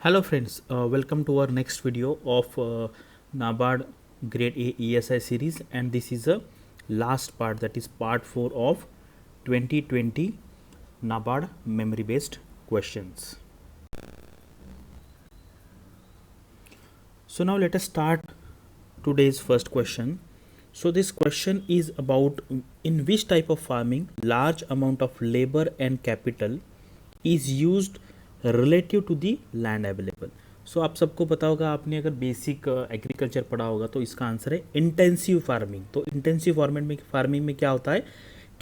Hello friends, welcome to our next video of NABARD Grade A ESI series, and this is the last part, that is part 4 of 2020 NABARD memory based questions. So now let us start today's first question. So this question is about in which type of farming large amount of labor and capital is used relative to the land available. So आप सबको पता होगा, आपने अगर basic agriculture पढ़ा होगा तो इसका आंसर है इंटेंसिव फार्मिंग. तो इंटेंसिव फार्मिंग में क्या होता है,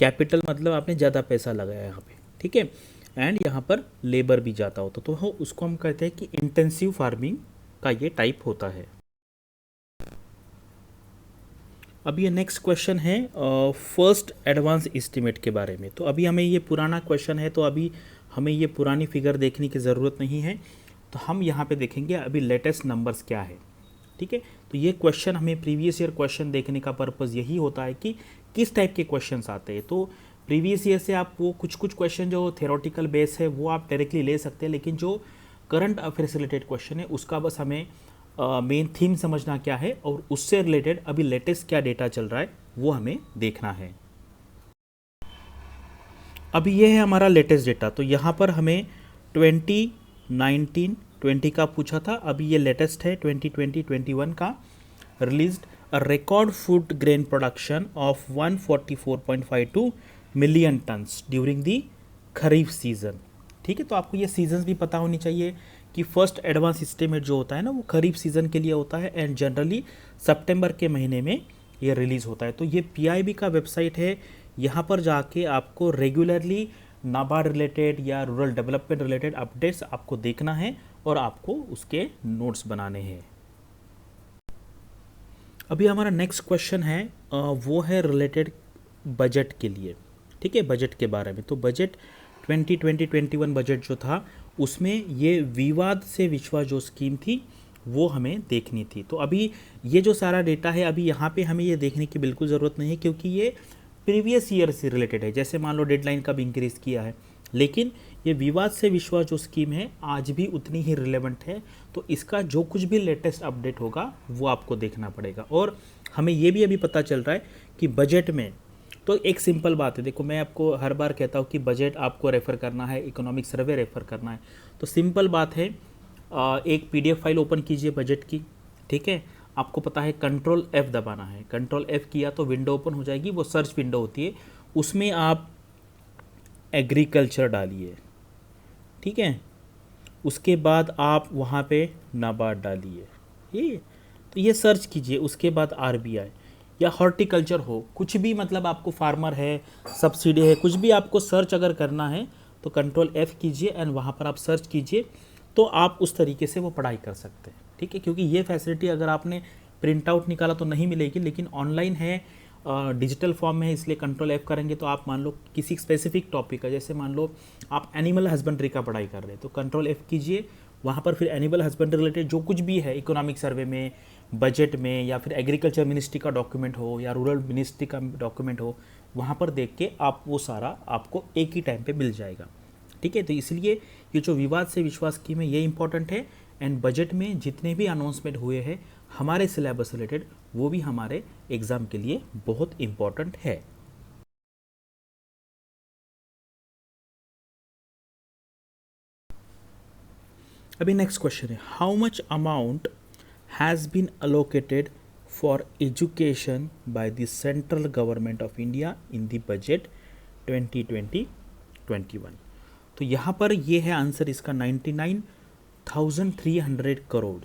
कैपिटल मतलब आपने ज़्यादा पैसा लगाया यहाँ पे, ठीक है, एंड यहाँ पर लेबर भी जाता होता, तो उसको हम कहते हैं कि इंटेंसिव फार्मिंग का ये टाइप होता है. अब ये नेक्स्ट क्वेश्चन है फर्स्ट एडवांस एस्टिमेट के बारे में. तो अभी हमें ये पुराना क्वेश्चन है, तो अभी हमें ये पुरानी फिगर देखने की ज़रूरत नहीं है. तो हम यहाँ पे देखेंगे अभी लेटेस्ट नंबर्स क्या है, ठीक है. तो ये क्वेश्चन हमें प्रीवियस ईयर क्वेश्चन देखने का पर्पज़ यही होता है कि किस टाइप के क्वेश्चंस आते हैं. तो प्रीवियस ईयर से आप वो कुछ क्वेश्चन जो थेरोटिकल बेस है वो आप डायरेक्टली ले सकते हैं, लेकिन जो करंट अफेयर से रिलेटेड क्वेश्चन है उसका बस हमें मेन थीम समझना क्या है और उससे रिलेटेड अभी लेटेस्ट क्या डेटा चल रहा है वो हमें देखना है. अभी ये है हमारा लेटेस्ट डेटा. तो यहाँ पर हमें 2019-20 का पूछा था, अभी ये लेटेस्ट है 2020-21 का. Released a record food grain production of 144.52 million turns during the kharif season, ठीक है. तो आपको ये सीजन्स भी पता होनी चाहिए कि फर्स्ट एडवांस एस्टिमेट जो होता है ना वो खरीफ सीजन के लिए होता है, एंड जनरली सितंबर के महीने में ये रिलीज़ होता है. तो ये पीआईबी का वेबसाइट है, यहाँ पर जाके आपको रेगुलरली नाबार्ड रिलेटेड या रूरल डेवलपमेंट रिलेटेड अपडेट्स आपको देखना है और आपको उसके नोट्स बनाने हैं. अभी हमारा नेक्स्ट क्वेश्चन है वो है रिलेटेड बजट के लिए, ठीक है, बजट के बारे में. तो बजट 2020-21 बजट जो था उसमें ये विवाद से विश्वास जो स्कीम थी वो हमें देखनी थी. तो अभी ये जो सारा डेटा है अभी यहाँ पे हमें ये देखने की बिल्कुल ज़रूरत नहीं है, क्योंकि ये प्रीवियस ईयर से रिलेटेड है. जैसे मान लो डेडलाइन कब इंक्रीज़ किया है, लेकिन ये विवाद से विश्वास जो स्कीम है आज भी उतनी ही रिलेवेंट है. तो इसका जो कुछ भी लेटेस्ट अपडेट होगा वो आपको देखना पड़ेगा. और हमें ये भी अभी पता चल रहा है कि बजट में, तो एक सिंपल बात है, देखो मैं आपको हर बार कहता हूँ कि बजट आपको रेफ़र करना है, इकोनॉमिक सर्वे रेफ़र करना है. तो सिंपल बात है, एक पीडीएफ फाइल ओपन कीजिए बजट की, ठीक है. आपको पता है कंट्रोल F दबाना है, कंट्रोल F किया तो विंडो ओपन हो जाएगी, वो सर्च विंडो होती है, उसमें आप एग्रीकल्चर डालिए, ठीक है. उसके बाद आप वहाँ पे नाबार्ड डालिए, ये तो ये सर्च कीजिए. उसके बाद आरबीआई या हॉर्टिकल्चर हो, कुछ भी मतलब आपको फार्मर है, सब्सिडी है, कुछ भी आपको सर्च अगर करना है तो कंट्रोल F कीजिए एंड वहाँ पर आप सर्च कीजिए, तो आप उस तरीके से वो पढ़ाई कर सकते हैं, ठीक है. क्योंकि ये फैसिलिटी अगर आपने प्रिंट आउट निकाला तो नहीं मिलेगी, लेकिन ऑनलाइन है, डिजिटल फॉर्म में है, इसलिए कंट्रोल F करेंगे तो आप मान लो किसी स्पेसिफिक टॉपिक का, जैसे मान लो आप एनिमल हस्बेंड्री का पढ़ाई कर रहे हैं तो कंट्रोल F कीजिए, वहाँ पर फिर एनिमल हस्बेंड्री रिलेटेड जो कुछ भी है इकोनॉमिक सर्वे में, बजट में, या फिर एग्रीकल्चर मिनिस्ट्री का डॉक्यूमेंट हो या रूरल मिनिस्ट्री का डॉक्यूमेंट हो, वहाँ पर देख के आप वो सारा आपको एक ही टाइम पे मिल जाएगा, ठीक है. तो इसलिए ये जो विवाद से विश्वास स्कीम है ये इंपॉर्टेंट है, एंड बजट में जितने भी अनाउंसमेंट हुए हैं हमारे सिलेबस रिलेटेड वो भी हमारे एग्ज़ाम के लिए बहुत इम्पॉर्टेंट है. अभी नेक्स्ट क्वेश्चन है, how much amount has been allocated for education by the central government of India in the budget 2020-21. तो यहाँ पर ये है आंसर इसका 99,300 करोड़,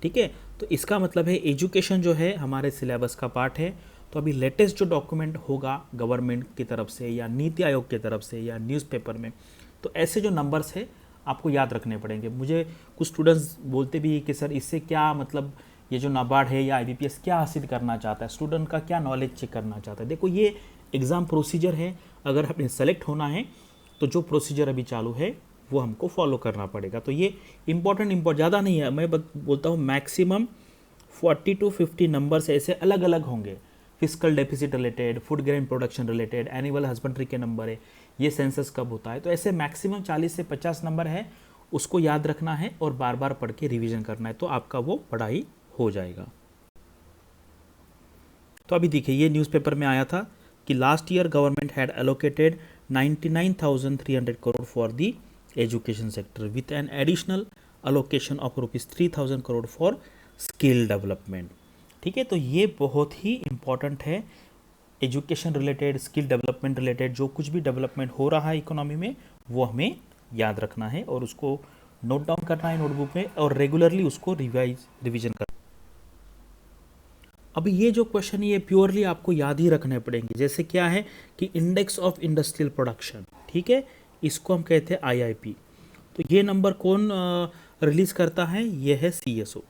ठीक है. तो इसका मतलब है एजुकेशन जो है हमारे सिलेबस का पार्ट है. तो अभी लेटेस्ट जो डॉक्यूमेंट होगा गवर्नमेंट की तरफ से या नीति आयोग की तरफ से या न्यूज़पेपर में, तो ऐसे जो नंबर्स है आपको याद रखने पड़ेंगे. मुझे कुछ स्टूडेंट्स बोलते भी कि सर इससे क्या मतलब, ये जो नाबार्ड है या आईबीपीएस क्या हासिल करना चाहता है, स्टूडेंट का क्या नॉलेज चेक करना चाहता है. देखो ये एग्ज़ाम प्रोसीजर है, अगर हमें सेलेक्ट होना है तो जो प्रोसीजर अभी चालू है वो हमको फॉलो करना पड़ेगा. तो ये इंपॉर्टेंट ज़्यादा नहीं है, मैं बोलता हूँ मैक्सिमम 40 to 50 नंबर्स ऐसे अलग अलग होंगे. Fiscal deficit related, food grain production related, animal husbandry के नंबर है, ये सेंसस कब होता है, तो ऐसे मैक्सिमम 40 से 50 नंबर है. उसको याद रखना है और बार बार पढ़ के रिवीजन करना है, तो आपका वो पढ़ाई हो जाएगा। तो अभी देखिए ये न्यूज़पेपर में आया था कि last year government had allocated 99,300 crore for the education sector with an additional allocation of ₹3,000 crore for skill development. ठीक है, तो ये बहुत ही इंपॉर्टेंट है। Education related, skill development related जो कुछ भी डेवलपमेंट हो रहा है इकोनॉमी में, वो हमें याद रखना है और उसको नोट डाउन करना है नोटबुक में और रेगुलरली उसको रिवीजन करना। अभी ये जो क्वेश्चन है ये प्योरली आपको याद ही रखने पड़ेंगे। जैसे क्या है कि इंडेक्स ऑफ इंडस्ट्रियल प्रोडक्शन, ठीक है, इसको हम कहते हैं IIP। तो ये नंबर कौन रिलीज करता है? ये है CSO।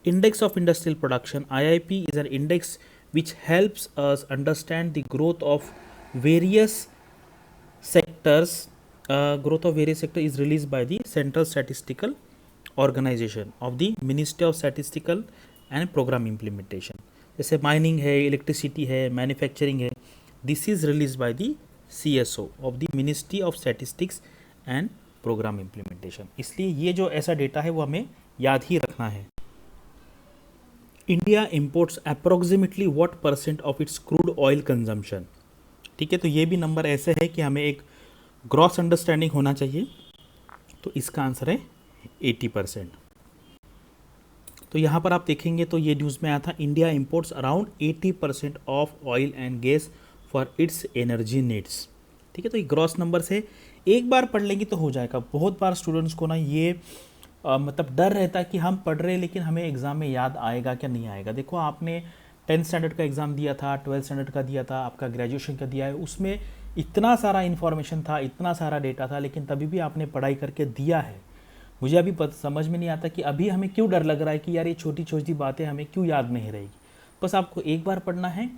Index of industrial production IIP is an index which helps us understand the growth of various sectors. Growth of various sectors is released by the Central Statistical Organization of the Ministry of Statistical and Program Implementation. जैसे mining है, electricity है, manufacturing है, this is release by the CSO of the ministry of statistics and program implementation. इसलिए ये जो ऐसा data है वो हमें याद ही रखना है। India imports approximately what % of its crude oil consumption. ठीक है, तो ये भी नंबर ऐसे है कि हमें एक ग्रॉस अंडरस्टैंडिंग होना चाहिए। तो इसका आंसर है 80%। तो यहाँ पर आप देखेंगे तो ये न्यूज़ में आया था, India imports around 80% of oil and gas for its energy needs. ठीक है, तो ये ग्रॉस नंबर से एक बार पढ़ लेंगे तो हो जाएगा। बहुत बार स्टूडेंट्स को ना ये मतलब डर रहता है कि हम पढ़ रहे हैं लेकिन हमें एग्ज़ाम में याद आएगा क्या नहीं आएगा। देखो आपने 10th स्टैंडर्ड का एग्ज़ाम दिया था, 12th स्टैंडर्ड का दिया था, आपका ग्रेजुएशन का दिया है, उसमें इतना सारा इन्फॉर्मेशन था, इतना सारा डेटा था, लेकिन तभी भी आपने पढ़ाई करके दिया है। मुझे अभी समझ में नहीं आता कि अभी हमें क्यों डर लग रहा है कि यार ये छोटी छोटी बातें हमें क्यों याद नहीं रहेगी। बस आपको एक बार पढ़ना है,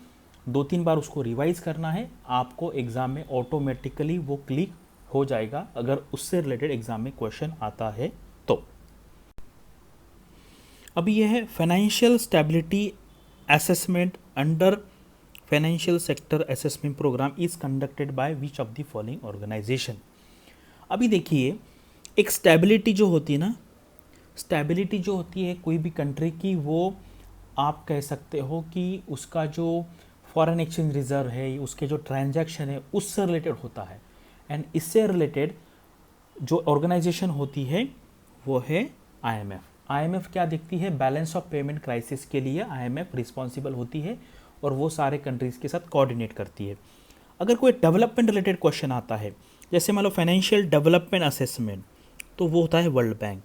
2-3 बार उसको रिवाइज करना है, आपको एग्ज़ाम में ऑटोमेटिकली वो क्लिक हो जाएगा अगर उससे रिलेटेड एग्ज़ाम में क्वेश्चन आता है तो। अभी यह है financial stability assessment under financial sector assessment program is conducted by which of the following organization. अभी देखिए एक स्टेबिलिटी जो होती है ना, स्टेबिलिटी जो होती है कोई भी कंट्री की, वो आप कह सकते हो कि उसका जो फॉरेन एक्सचेंज रिजर्व है, उसके जो ट्रांजैक्शन है उससे रिलेटेड होता है। एंड इससे रिलेटेड जो ऑर्गेनाइजेशन होती है वो है IMF। IMF क्या देखती है? बैलेंस ऑफ पेमेंट क्राइसिस के लिए IMF रिस्पॉन्सिबल होती है और वो सारे कंट्रीज के साथ कोऑर्डिनेट करती है। अगर कोई डेवलपमेंट रिलेटेड क्वेश्चन आता है, जैसे मान लो फाइनेंशियल डेवलपमेंट असेसमेंट, तो वो होता है वर्ल्ड बैंक,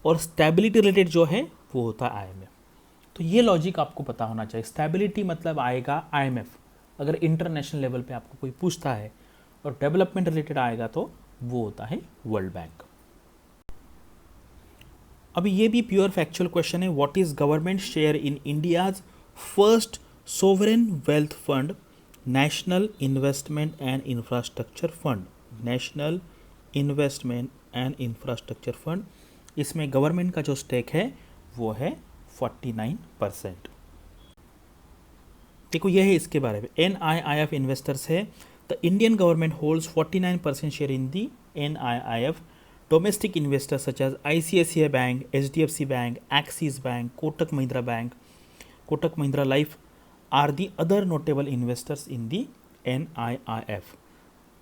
और स्टेबिलिटी रिलेटेड जो है वो होता है IMF। तो ये लॉजिक आपको पता होना चाहिए। स्टेबिलिटी मतलब आएगा IMF अगर इंटरनेशनल लेवल पे आपको कोई पूछता है, और डेवलपमेंट रिलेटेड आएगा तो वो होता है वर्ल्ड बैंक। अभी ये भी प्योर फैक्चुअल क्वेश्चन है, what is government share in India's first sovereign wealth fund national investment and infrastructure fund. National investment and infrastructure fund, इसमें गवर्नमेंट का जो स्टेक है वो है 49%। देखो ये है इसके बारे में, NIIF इन्वेस्टर्स है, the Indian government holds 49% share in the NIIF। Domestic investors such as ICICI bank, HDFC bank, Axis bank, Kotak Mahindra bank, Kotak Mahindra life are the other notable investors in the NIIF।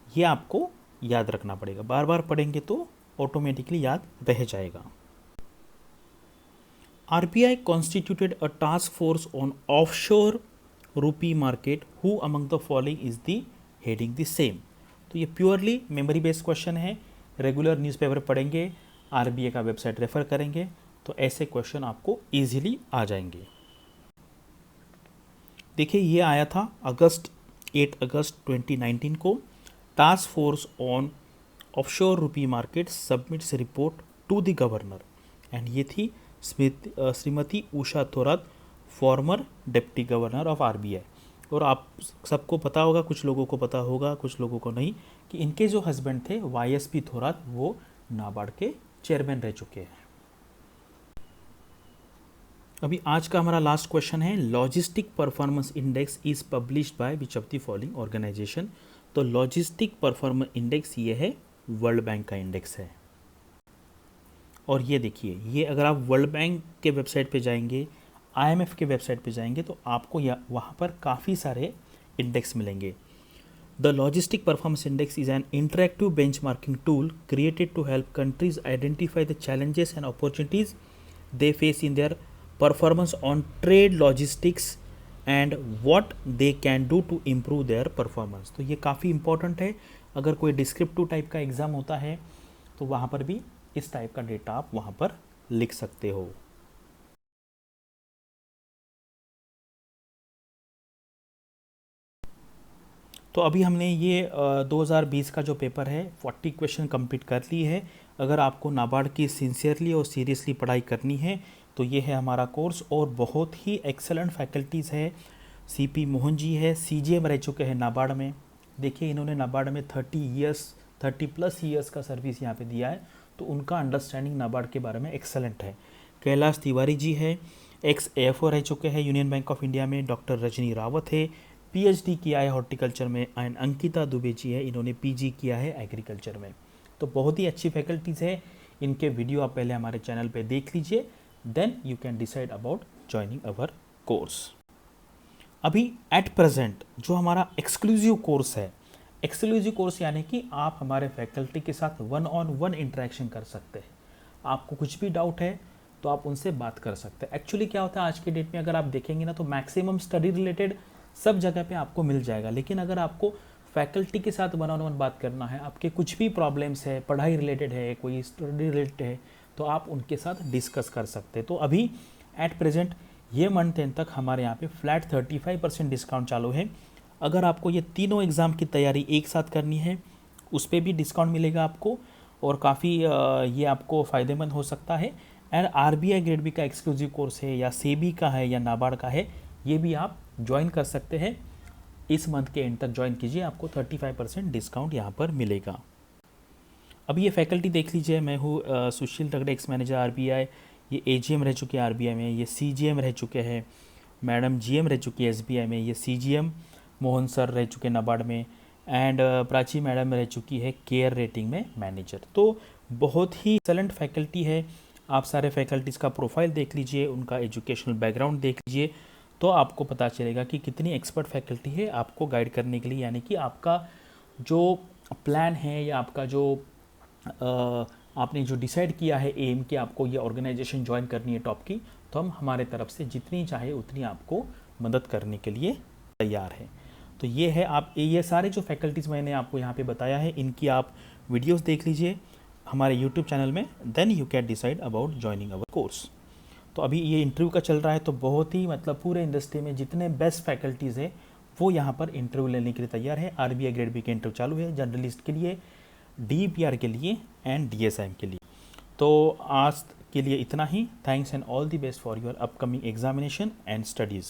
ये आपको याद रखना पड़ेगा, बार बार पढ़ेंगे तो ऑटोमेटिकली याद रह जाएगा। RBI constituted a task force on offshore rupee market. Who among the following is the heading the same? तो ये प्योरली मेमोरी बेस्ड क्वेश्चन है। रेगुलर न्यूज़पेपर पढ़ेंगे, RBI का वेबसाइट रेफर करेंगे तो ऐसे क्वेश्चन आपको इजीली आ जाएंगे। देखिए ये आया था 8 अगस्त 2019 को, task force on offshore rupee market submits report to the governor, and ये थी Shrimati Usha Thorat, former deputy governor of RBI। और आप सबको पता होगा, कुछ लोगों को पता होगा, कुछ लोगों को नहीं, कि इनके जो हस्बैंड थे YSP थोरात, वो नाबार्ड के चेयरमैन रह चुके हैं। अभी आज का हमारा लास्ट क्वेश्चन है, logistic performance index is published by which of the following organization. तो लॉजिस्टिक परफॉर्मेंस इंडेक्स ये है वर्ल्ड बैंक का इंडेक्स है। और ये देखिए, ये अगर आप वर्ल्ड बैंक के वेबसाइट पे जाएंगे, आईएमएफ के वेबसाइट पे जाएंगे, तो आपको वहाँ पर काफ़ी सारे इंडेक्स मिलेंगे। The logistic performance index is an interactive benchmarking tool created to help countries identify the challenges and opportunities they face in their performance on trade logistics and what they can do to improve their performance. तो ये काफ़ी important है, अगर कोई descriptive type का exam होता है तो वहाँ पर भी इस टाइप का डेटा आप वहाँ पर लिख सकते हो। तो अभी हमने ये 2020 का जो पेपर है 40 क्वेश्चन कंप्लीट कर ली है। अगर आपको नाबार्ड की सिंसियरली और सीरियसली पढ़ाई करनी है तो ये है हमारा कोर्स, और बहुत ही एक्सेलेंट फैकल्टीज़ है। सीपी मोहन जी है, सीजीएम रह चुके हैं नाबार्ड में। देखिए, इन्होंने नाबार्ड में 30+ ईयर्स का सर्विस यहाँ पे दिया है, तो उनका अंडरस्टैंडिंग नाबार्ड के बारे में एक्सेलेंट है। कैलाश तिवारी जी है, एक्स एएफओ रह चुके हैं यूनियन बैंक ऑफ इंडिया में। डॉक्टर रजनी रावत है, पीएचडी किया है हॉर्टिकल्चर में। एंड अंकिता दुबे जी है, इन्होंने पीजी किया है एग्रीकल्चर में। तो बहुत ही अच्छी फैकल्टीज़ है, इनके वीडियो आप पहले हमारे चैनल पे देख लीजिए, then you can decide about joining our course. अभी एट प्रेजेंट जो हमारा एक्सक्लूसिव कोर्स है, एक्सक्लूसिव कोर्स यानी कि आप हमारे फैकल्टी के साथ 1-on-1 इंटरेक्शन कर सकते हैं। आपको कुछ भी डाउट है तो आप उनसे बात कर सकते हैं। एक्चुअली क्या होता है आज के डेट में, अगर आप देखेंगे ना, तो मैक्सिमम स्टडी रिलेटेड सब जगह पे आपको मिल जाएगा, लेकिन अगर आपको फैकल्टी के साथ 1-on-1 बात करना है, आपके कुछ भी प्रॉब्लम्स है, पढ़ाई रिलेटेड है, कोई स्टडी रिलेटेड है, तो आप उनके साथ डिस्कस कर सकते हैं। तो अभी एट प्रेजेंट ये मंथ एंड तक हमारे यहाँ पे फ्लैट 35% डिस्काउंट चालू है। अगर आपको ये तीनों एग्ज़ाम की तैयारी एक साथ करनी है, उस पर भी डिस्काउंट मिलेगा आपको, और काफ़ी ये आपको फ़ायदेमंद हो सकता है। एंड आरबीआई ग्रेड बी का एक्सक्लूसिव कोर्स है, या सेबी का है, या नाबार्ड का है, ये भी आप ज्वाइन कर सकते हैं। इस मंथ के एंड तक ज्वाइन कीजिए, आपको 35% डिस्काउंट यहाँ पर मिलेगा। अभी ये फैकल्टी देख लीजिए, मैं हूँ सुशील तगड़े, एक्स मैनेजर आरबीआई। ये एजीएम रह चुके हैं आरबीआई में, ये सीजीएम रह चुके हैं, मैडम जीएम रह चुकी है एसबीआई में, ये सीजीएम मोहन सर रह चुके हैं नाबार्ड में, एंड प्राची मैडम रह चुकी है केयर रेटिंग में मैनेजर। तो बहुत ही एक्सेलेंट फैकल्टी है। आप सारे फैकल्टीज़ का प्रोफाइल देख लीजिए, उनका एजुकेशनल बैकग्राउंड देख लीजिए, तो आपको पता चलेगा कि कितनी एक्सपर्ट फैकल्टी है आपको गाइड करने के लिए। यानी कि आपका जो प्लान है, या आपका जो आपने जो डिसाइड किया है एम कि आपको ये ऑर्गेनाइजेशन ज्वाइन करनी है टॉप की, तो हम हमारे तरफ से जितनी चाहे उतनी आपको मदद करने के लिए तैयार है। तो ये है, आप ये सारे जो फैकल्टीज़ मैंने आपको यहाँ पे बताया है, इनकी आप वीडियोस देख लीजिए हमारे यूट्यूब चैनल में, then you can decide about joining our course. तो अभी ये इंटरव्यू का चल रहा है, तो बहुत ही मतलब पूरे इंडस्ट्री में जितने बेस्ट फैकल्टीज़ है वो यहाँ पर इंटरव्यू लेने के लिए तैयार है। आरबीआई ग्रेड बी के इंटरव्यू चालू है, जर्नलिस्ट के लिए, डीपीआर के लिए, एंड डीएसआईएम के लिए। तो आज के लिए इतना ही। Thanks and all the best for your upcoming examination and studies.